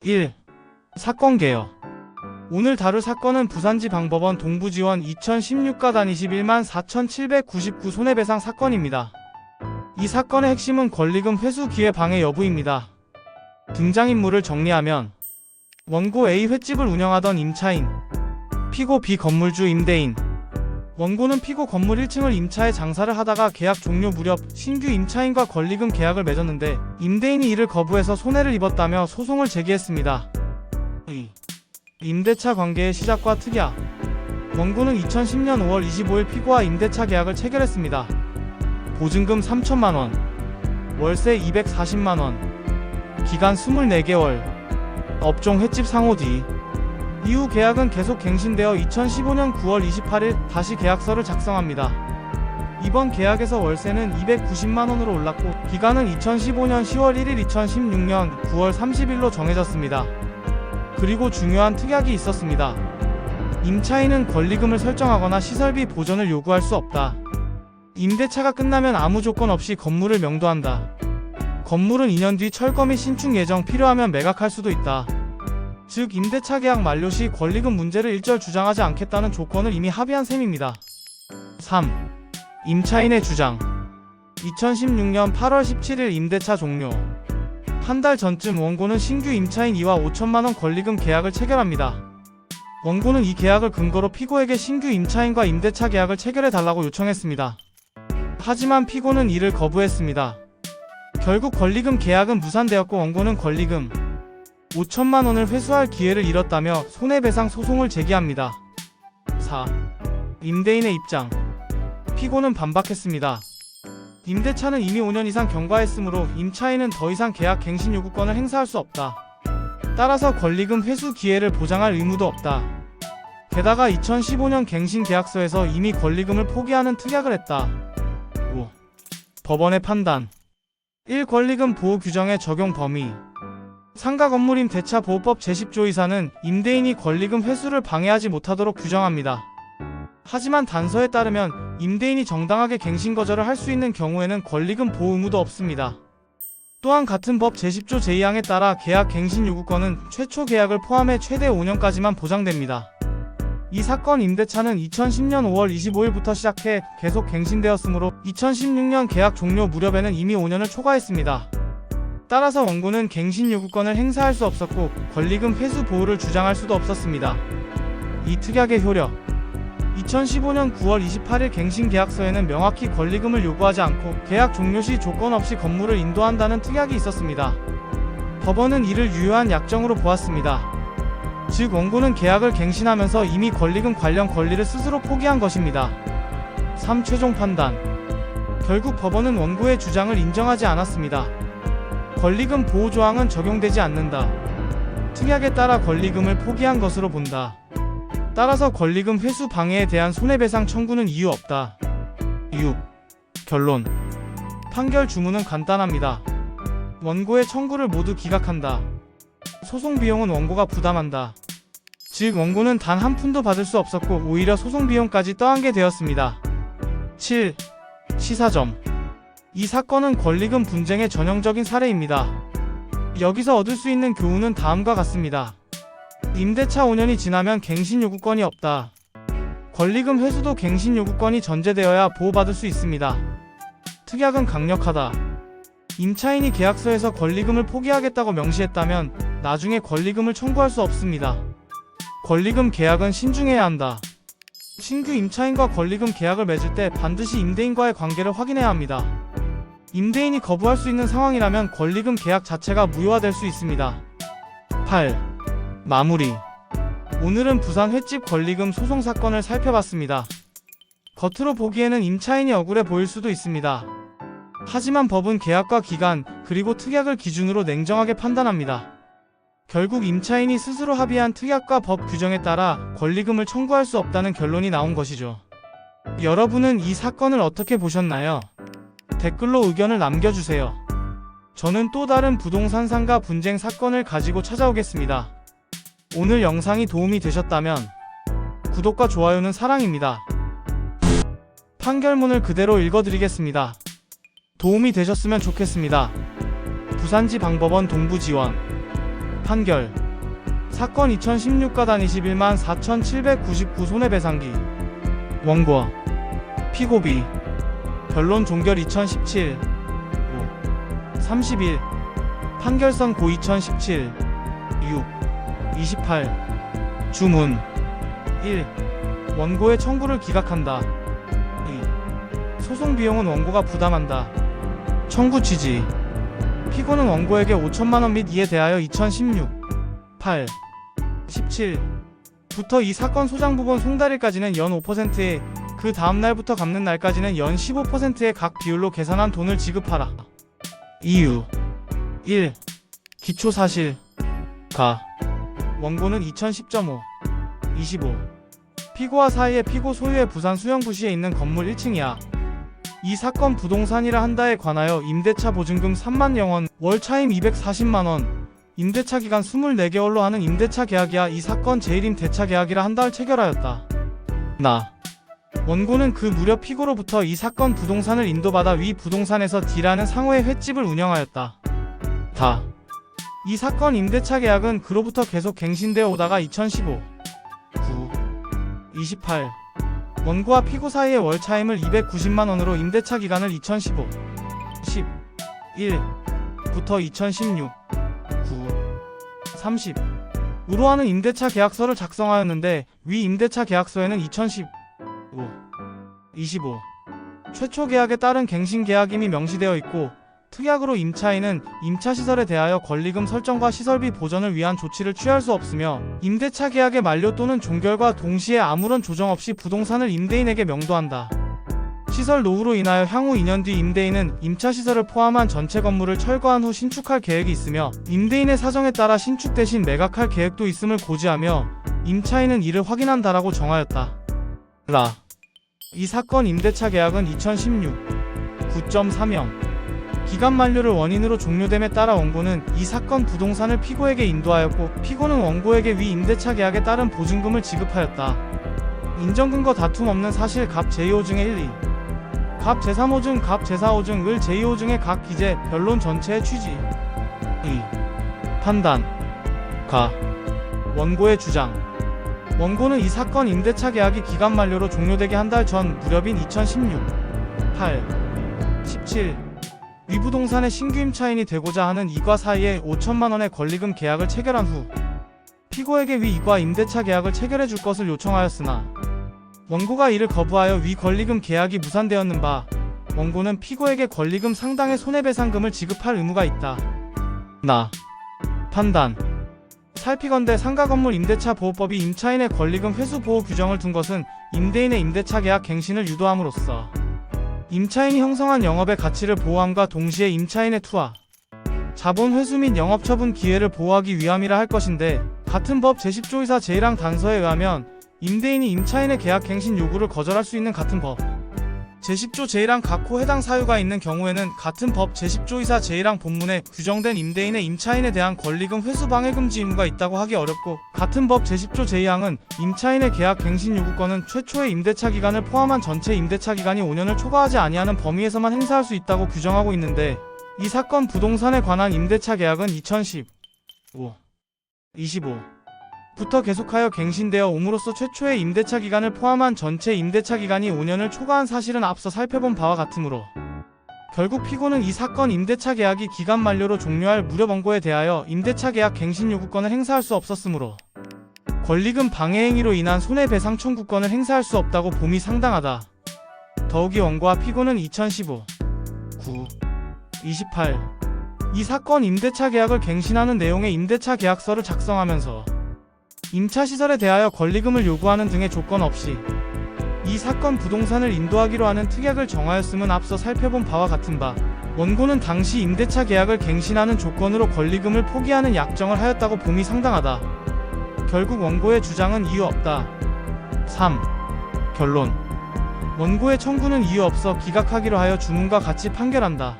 1. 사건 개요. 오늘 다룰 사건은 부산지방법원 동부지원 2016가단 21만 4,799 손해배상 사건입니다. 이 사건의 핵심은 권리금 회수 기회 방해 여부입니다. 등장인물을 정리하면 원고 A 횟집을 운영하던 임차인, 피고 B 건물주 임대인. 원고는 피고 건물 1층을 임차해 장사를 하다가 계약 종료 무렵 신규 임차인과 권리금 계약을 맺었는데 임대인이 이를 거부해서 손해를 입었다며 소송을 제기했습니다. 임대차 관계의 시작과 특약. 원고는 2010년 5월 25일 피고와 임대차 계약을 체결했습니다. 보증금 3천만원, 월세 240만원, 기간 24개월, 업종 횟집 상호 뒤. 이후 계약은 계속 갱신되어 2015년 9월 28일 다시 계약서를 작성합니다. 이번 계약에서 월세는 290만원으로 올랐고 기간은 2015년 10월 1일 2016년 9월 30일로 정해졌습니다. 그리고 중요한 특약이 있었습니다. 임차인은 권리금을 설정하거나 시설비 보전을 요구할 수 없다. 임대차가 끝나면 아무 조건 없이 건물을 명도한다. 건물은 2년 뒤 철거 및 신축 예정 필요하면 매각할 수도 있다. 즉 임대차 계약 만료 시 권리금 문제를 일절 주장하지 않겠다는 조건을 이미 합의한 셈입니다. 3. 임차인의 주장. 2016년 8월 17일 임대차 종료. 한 달 전쯤 원고는 신규 임차인 E와 5천만원 권리금 계약을 체결합니다. 원고는 이 계약을 근거로 피고에게 신규 임차인과 임대차 계약을 체결해달라고 요청했습니다. 하지만 피고는 이를 거부했습니다. 결국 권리금 계약은 무산되었고 원고는 권리금 5천만원을 회수할 기회를 잃었다며 손해배상 소송을 제기합니다. 4. 임대인의 입장. 피고는 반박했습니다. 임대차는 이미 5년 이상 경과했으므로 임차인은 더 이상 계약 갱신 요구권을 행사할 수 없다. 따라서 권리금 회수 기회를 보장할 의무도 없다. 게다가 2015년 갱신 계약서에서 이미 권리금을 포기하는 특약을 했다. 5. 법원의 판단. 1. 권리금 보호 규정의 적용 범위. 상가 건물 임대차 보호법 제10조 이사는 임대인이 권리금 회수를 방해하지 못하도록 규정합니다. 하지만 단서에 따르면 임대인이 정당하게 갱신 거절을 할 수 있는 경우에는 권리금 보호 의무도 없습니다. 또한 같은 법 제10조 제2항에 따라 계약 갱신 요구권은 최초 계약을 포함해 최대 5년까지만 보장됩니다. 이 사건 임대차는 2010년 5월 25일부터 시작해 계속 갱신되었으므로 2016년 계약 종료 무렵에는 이미 5년을 초과했습니다. 따라서 원고는 갱신 요구권을 행사할 수 없었고 권리금 회수 보호를 주장할 수도 없었습니다. 이 특약의 효력. 2015년 9월 28일 갱신 계약서에는 명확히 권리금을 요구하지 않고 계약 종료 시 조건 없이 건물을 인도한다는 특약이 있었습니다. 법원은 이를 유효한 약정으로 보았습니다. 즉 원고는 계약을 갱신하면서 이미 권리금 관련 권리를 스스로 포기한 것입니다. 3. 최종 판단. 결국 법원은 원고의 주장을 인정하지 않았습니다. 권리금 보호 조항은 적용되지 않는다. 특약에 따라 권리금을 포기한 것으로 본다. 따라서 권리금 회수 방해에 대한 손해배상 청구는 이유 없다. 6. 결론. 판결 주문은 간단합니다. 원고의 청구를 모두 기각한다. 소송 비용은 원고가 부담한다. 즉 원고는 단 한 푼도 받을 수 없었고 오히려 소송 비용까지 떠안게 되었습니다. 7. 시사점. 이 사건은 권리금 분쟁의 전형적인 사례입니다. 여기서 얻을 수 있는 교훈은 다음과 같습니다. 임대차 5년이 지나면 갱신 요구권이 없다. 권리금 회수도 갱신 요구권이 전제되어야 보호받을 수 있습니다. 특약은 강력하다. 임차인이 계약서에서 권리금을 포기하겠다고 명시했다면 나중에 권리금을 청구할 수 없습니다. 권리금 계약은 신중해야 한다. 신규 임차인과 권리금 계약을 맺을 때 반드시 임대인과의 관계를 확인해야 합니다. 임대인이 거부할 수 있는 상황이라면 권리금 계약 자체가 무효화될 수 있습니다. 8. 마무리. 오늘은 부산 횟집 권리금 소송 사건을 살펴봤습니다. 겉으로 보기에는 임차인이 억울해 보일 수도 있습니다. 하지만 법은 계약과 기간, 그리고 특약을 기준으로 냉정하게 판단합니다. 결국 임차인이 스스로 합의한 특약과 법 규정에 따라 권리금을 청구할 수 없다는 결론이 나온 것이죠. 여러분은 이 사건을 어떻게 보셨나요? 댓글로 의견을 남겨주세요. 저는 또 다른 부동산 상가 분쟁 사건을 가지고 찾아오겠습니다. 오늘 영상이 도움이 되셨다면 구독과 좋아요는 사랑입니다. 판결문을 그대로 읽어드리겠습니다. 도움이 되셨으면 좋겠습니다. 부산지방법원 동부지원 판결. 사건 2016가단 21만 4,799 손해배상기. 원고. 피고비. 변론 종결 2017. 31. 판결선 고 2017. 6. 28. 주문. 1. 원고의 청구를 기각한다. 2. 소송 비용은 원고가 부담한다. 청구 취지. 피고는 원고에게 5천만원 및 이에 대하여 2016. 8. 17. 부터 이 사건 소장 부분 송달일까지는 연 5%에 그 다음 날부터 갚는 날까지는 연 15%의 각 비율로 계산한 돈을 지급하라. 이유. 1. 기초사실. 가. 원고는 2010.5. 25. 피고와 사이에 피고 소유의 부산 수영구시에 있는 건물 1층이야. 이 사건 부동산이라 한다에 관하여 임대차 보증금 3만 영원, 월 차임 240만원, 임대차 기간 24개월로 하는 임대차 계약이야. 이 사건 제1임대차 계약이라 한다를 체결하였다. 나. 원고는 그 무렵 피고로부터 이 사건 부동산을 인도받아 위 부동산에서 D라는 상호의 횟집을 운영하였다. 다. 이 사건 임대차 계약은 그로부터 계속 갱신되어 오다가 2015. 9. 28. 원고와 피고 사이의 월 차임을 290만원으로 임대차 기간을 2015. 10. 1. 부터 2016. 9. 30. 으로 하는 임대차 계약서를 작성하였는데 위 임대차 계약서에는 2015. 25. 최초 계약에 따른 갱신 계약임이 명시되어 있고 특약으로 임차인은 임차시설에 대하여 권리금 설정과 시설비 보전을 위한 조치를 취할 수 없으며 임대차 계약의 만료 또는 종결과 동시에 아무런 조정 없이 부동산을 임대인에게 명도한다. 시설 노후로 인하여 향후 2년 뒤 임대인은 임차시설을 포함한 전체 건물을 철거한 후 신축할 계획이 있으며 임대인의 사정에 따라 신축 대신 매각할 계획도 있음을 고지하며 임차인은 이를 확인한다라고 정하였다. 라. 이 사건 임대차 계약은 2016. 9.3형. 기간 만료를 원인으로 종료됨에 따라 원고는 이 사건 부동산을 피고에게 인도하였고 피고는 원고에게 위 임대차 계약에 따른 보증금을 지급하였다. 인정근거 다툼 없는 사실 갑 제2호증의 1, 2. 갑 제3호증, 갑 제4호증, 을 제2호증의 각 기재, 변론 전체의 취지. 2. 판단. 가. 원고의 주장. 원고는 이 사건 임대차 계약이 기간 만료로 종료되기 한 달 전 무렵인 2016. 8. 17. 위 부동산의 신규 임차인이 되고자 하는 이과 사이에 5천만원의 권리금 계약을 체결한 후 피고에게 위 이과 임대차 계약을 체결해 줄 것을 요청하였으나 원고가 이를 거부하여 위 권리금 계약이 무산되었는 바 원고는 피고에게 권리금 상당의 손해배상금을 지급할 의무가 있다. 나. 판단. 살피건대 상가건물 임대차 보호법이 임차인의 권리금 회수 보호 규정을 둔 것은 임대인의 임대차 계약 갱신을 유도함으로써 임차인이 형성한 영업의 가치를 보호함과 동시에 임차인의 투하, 자본 회수 및 영업처분 기회를 보호하기 위함이라 할 것인데 같은 법 제10조 이사 제1항 단서에 의하면 임대인이 임차인의 계약 갱신 요구를 거절할 수 있는 같은 법 제10조 제1항 각호 해당 사유가 있는 경우에는 같은 법 제10조 이사 제1항 본문에 규정된 임대인의 임차인에 대한 권리금 회수 방해 금지 의무가 있다고 하기 어렵고 같은 법 제10조 제2항은 임차인의 계약 갱신 요구권은 최초의 임대차 기간을 포함한 전체 임대차 기간이 5년을 초과하지 아니하는 범위에서만 행사할 수 있다고 규정하고 있는데 이 사건 부동산에 관한 임대차 계약은 2015. 25. 부터 계속하여 갱신되어 옴으로써 최초의 임대차 기간을 포함한 전체 임대차 기간이 5년을 초과한 사실은 앞서 살펴본 바와 같으므로 결국 피고는 이 사건 임대차 계약이 기간 만료로 종료할 무렵 원고에 대하여 임대차 계약 갱신 요구권을 행사할 수 없었으므로 권리금 방해 행위로 인한 손해배상 청구권을 행사할 수 없다고 봄이 상당하다. 더욱이 원고와 피고는 2015. 9. 28. 이 사건 임대차 계약을 갱신하는 내용의 임대차 계약서를 작성하면서 임차시설에 대하여 권리금을 요구하는 등의 조건 없이 이 사건 부동산을 인도하기로 하는 특약을 정하였음은 앞서 살펴본 바와 같은 바 원고는 당시 임대차 계약을 갱신하는 조건으로 권리금을 포기하는 약정을 하였다고 봄이 상당하다. 결국 원고의 주장은 이유 없다. 3. 결론. 원고의 청구는 이유 없어 기각하기로 하여 주문과 같이 판결한다.